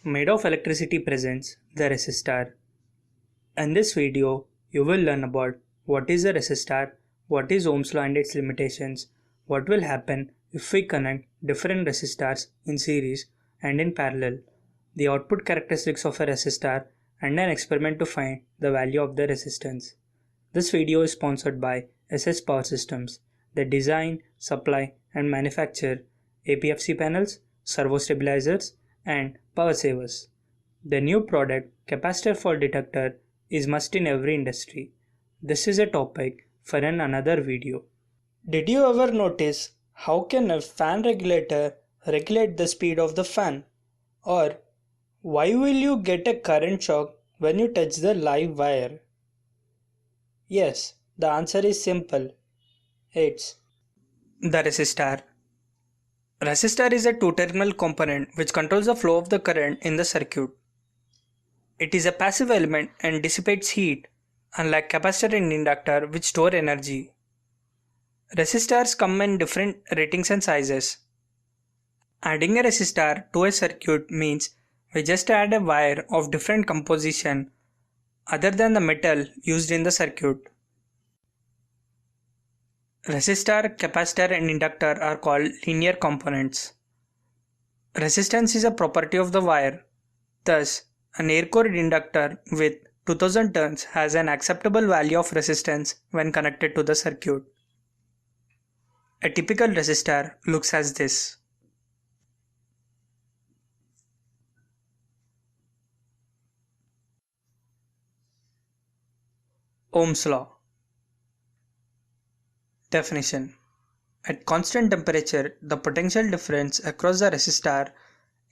Made of electricity presents the resistor. In this video, you will learn about what is a resistor, what is Ohm's law and its limitations, what will happen if we connect different resistors in series and in parallel, the output characteristics of a resistor, and an experiment to find the value of the resistance. This video is sponsored by SS Power Systems. They design, supply and manufacture APFC panels, servo stabilizers and power savers. The new product, capacitor fault detector, is must in every industry. This is a topic for another video. Did you ever notice how can a fan regulator regulate the speed of the fan? Or why will you get a current shock when you touch the live wire? Yes, the answer is simple. It's the resistor. Resistor is a two-terminal component which controls the flow of the current in the circuit. It is a passive element and dissipates heat, unlike capacitor and inductor which store energy. Resistors come in different ratings and sizes. Adding a resistor to a circuit means we just add a wire of different composition other than the metal used in the circuit. Resistor, capacitor and inductor are called linear components. Resistance is a property of the wire. Thus, an air-cored inductor with 2000 turns has an acceptable value of resistance when connected to the circuit. A typical resistor looks as this. Ohm's law. Definition. At constant temperature, the potential difference across the resistor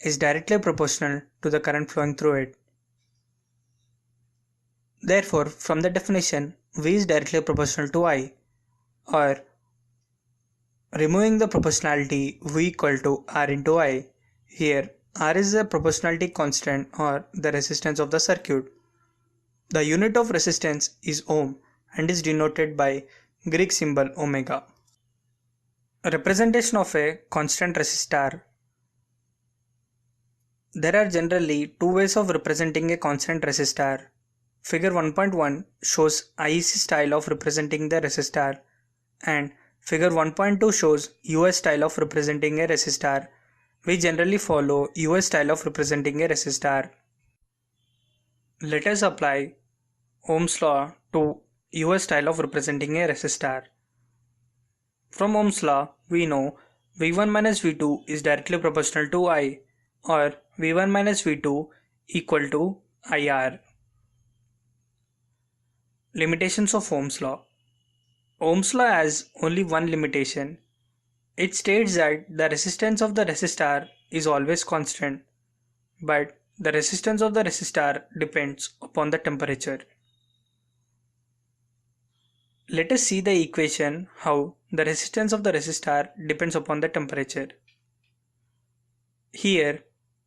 is directly proportional to the current flowing through it. Therefore, from the definition, V is directly proportional to I, or removing the proportionality, V equal to R into I. Here, R is the proportionality constant or the resistance of the circuit. The unit of resistance is ohm and is denoted by Greek symbol omega. A representation of a constant resistor. There are generally two ways of representing a constant resistor. Figure 1.1 shows IEC style of representing the resistor, and Figure 1.2 shows US style of representing a resistor. We generally follow US style of representing a resistor. Let us apply Ohm's law to US style of representing a resistor. From Ohm's law, we know V1 minus V2 is directly proportional to I, or V1 minus V2 equal to IR. Limitations of Ohm's law. Ohm's law has only one limitation. It states that the resistance of the resistor is always constant, but the resistance of the resistor depends upon the temperature. Let us see the equation how the resistance of the resistor depends upon the temperature. Here,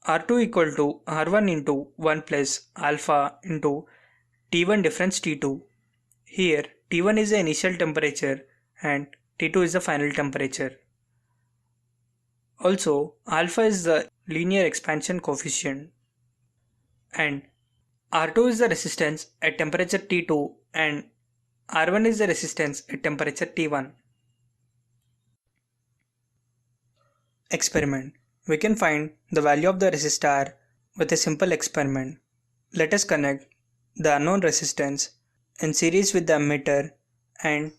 R2 equal to R1 into 1 plus alpha into T1 difference T2. Here, T1 is the initial temperature and T2 is the final temperature. Also, alpha is the linear expansion coefficient, and R2 is the resistance at temperature T2 and R1 is the resistance at temperature T1. Experiment. We can find the value of the resistor with a simple experiment. Let us connect the unknown resistance in series with the ammeter, and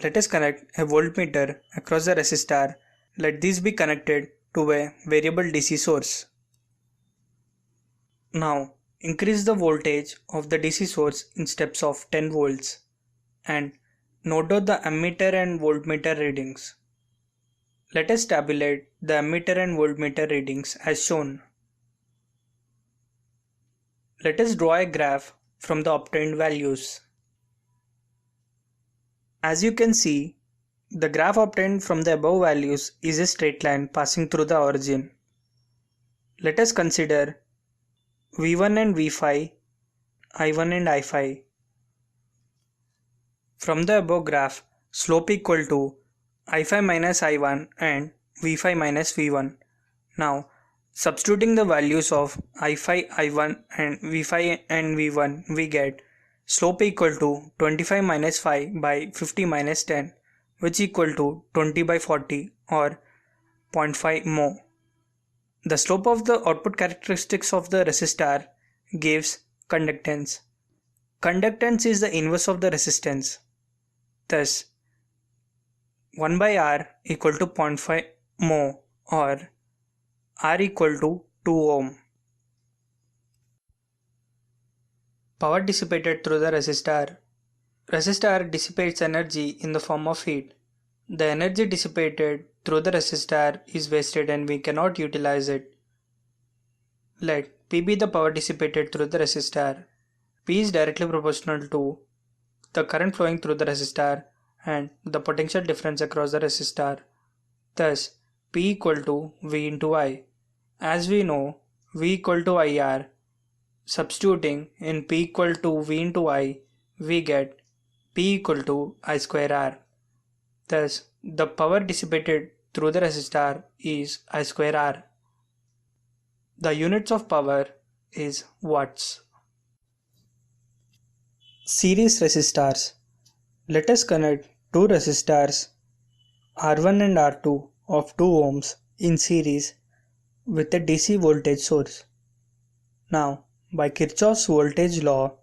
let us connect a voltmeter across the resistor. Let these be connected to a variable DC source. Now increase the voltage of the DC source in steps of 10 volts and note down the ammeter and voltmeter readings. Let us tabulate the ammeter and voltmeter readings as shown. Let us draw a graph from the obtained values. As you can see, the graph obtained from the above values is a straight line passing through the origin. Let us consider V1 and V5, I1 and I5. From the above graph, slope equal to I5 minus I1 and V5 minus V1. Now, Substituting the values of I5, I1 and V5 and V1, we get slope equal to 25 minus 5 by 50 minus 10, which equal to 20 by 40 or 0.5 mho. The slope of the output characteristics of the resistor gives conductance. Conductance is the inverse of the resistance. Thus, 1 by R equal to zero point 0.5 mho or R equal to 2 ohm. Power dissipated through the resistor. Resistor dissipates energy in the form of heat. The energy dissipated through the resistor is wasted and we cannot utilize it. Let P be the power dissipated through the resistor. P is directly proportional to the current flowing through the resistor and the potential difference across the resistor. Thus, P equal to V into I. As we know, V equal to IR. Substituting in P equal to V into I, we get P equal to I square R. Thus, the power dissipated through the resistor is I square R. The units of power is watts. Series resistors. Let us connect two resistors R1 and R2 of 2 ohms in series with a DC voltage source. Now, by Kirchhoff's voltage law,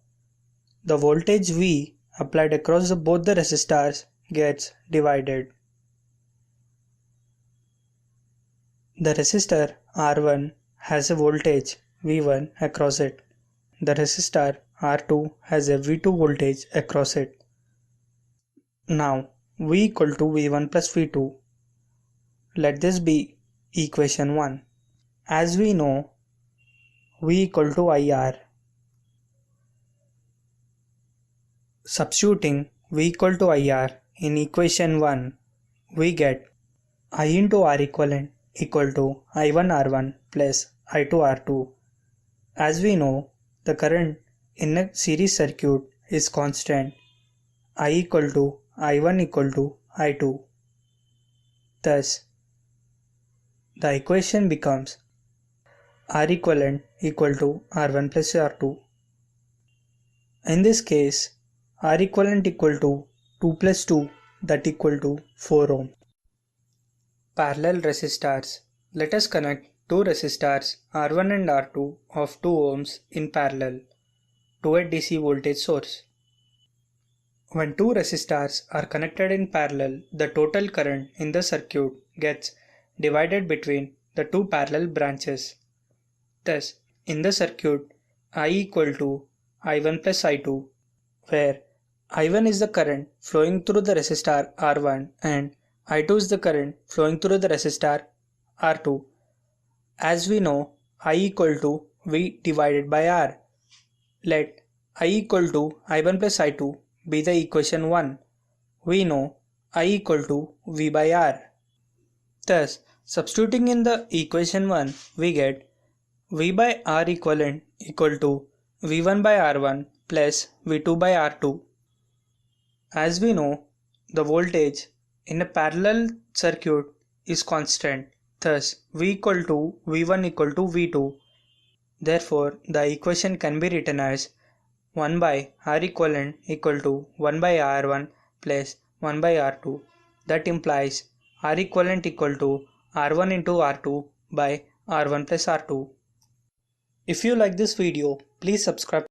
the voltage V applied across both the resistors gets divided. The resistor R1 has a voltage V1 across it. The resistor R2 has a V2 voltage across it. Now, V equal to V1 plus V2. Let this be equation 1. As we know, V equal to IR. Substituting V equal to IR in equation 1, we get I into R equivalent equal to I1 R1 plus I2 R2. As we know, the current in a series circuit is constant. I equal to I1 equal to I2. Thus, the equation becomes R equivalent equal to R1 plus R2. In this case, R equivalent equal to 2 plus 2, that equal to 4 ohm. Parallel resistors. Let us connect two resistors R1 and R2 of 2 ohms in parallel to a DC voltage source. When two resistors are connected in parallel, the total current in the circuit gets divided between the two parallel branches. Thus, in the circuit, I equal to I1 plus I2, where I1 is the current flowing through the resistor R1 and I2 is the current flowing through the resistor R2. As we know, I equal to V divided by R. Let I equal to I1 plus I2 be the equation 1. We know I equal to V by R. Thus, substituting in the equation 1, we get V by R equivalent equal to V1 by R1 plus V2 by R2. As we know, the voltage in a parallel circuit is constant. Thus, V equal to V1 equal to V2. Therefore, the equation can be written as 1 by R equivalent equal to 1 by R1 plus 1 by R2. That implies R equivalent equal to R1 into R2 by R1 plus R2. If you like this video, please subscribe.